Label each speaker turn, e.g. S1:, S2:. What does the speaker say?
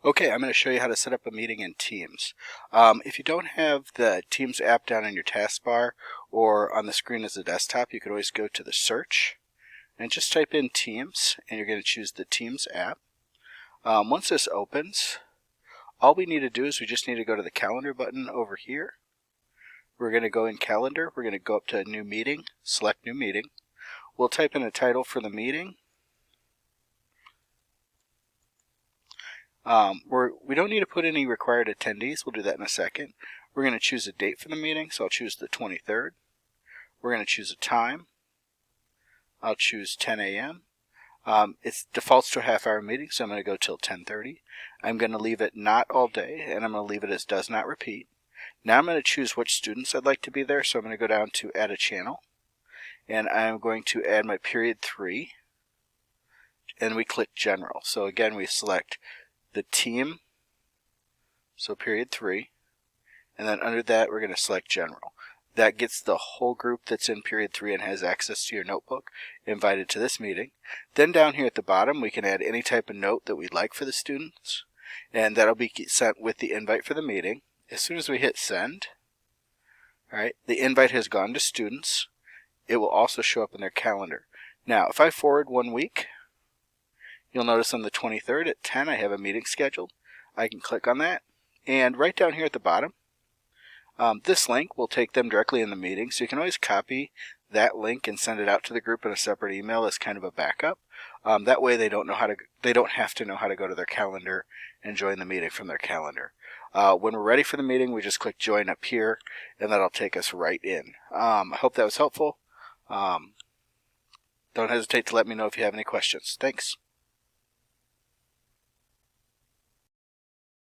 S1: Okay, I'm going to show you how to set up a meeting in Teams. If you don't have the Teams app down in your taskbar or on the screen as a desktop, you could always go to the search and just type in Teams, and you're going to choose the Teams app. Once this opens, all we need to do is we just need to go to the calendar button over here. We're going to go in calendar, we're going to go up to new meeting, select new meeting. We'll type in a title for the meeting. We don't need to put any required attendees. We'll do that in a second. We're going to choose a date for the meeting, so I'll choose the 23rd. We're going to choose a time. I'll choose 10 a.m. It defaults to a half-hour meeting, so I'm going to go till 10:30. I'm going to leave it not all day, and I'm going to leave it as does not repeat. Now I'm going to choose which students I'd like to be there, so I'm going to go down to add a channel, and I'm going to add my period 3, and we click general. So again, we select the team, so period 3, and then under that we're going to select general. That gets the whole group that's in period 3 and has access to your notebook invited to this meeting. Then down here at the bottom we can add any type of note that we'd like for the students, and that'll be sent with the invite for the meeting. As soon as we hit send, alright, the invite has gone to students. It will also show up in their calendar. Now if I forward 1 week, you'll notice on the 23rd at 10 I have a meeting scheduled. I can click on that, and right down here at the bottom, this link will take them directly in the meeting, so you can always copy that link and send it out to the group in a separate email as kind of a backup. That way they don't have to know how to go to their calendar and join the meeting from their calendar. When we're ready for the meeting, we just click join up here, and that'll take us right in. I hope that was helpful. Don't hesitate to let me know if you have any questions. Thanks.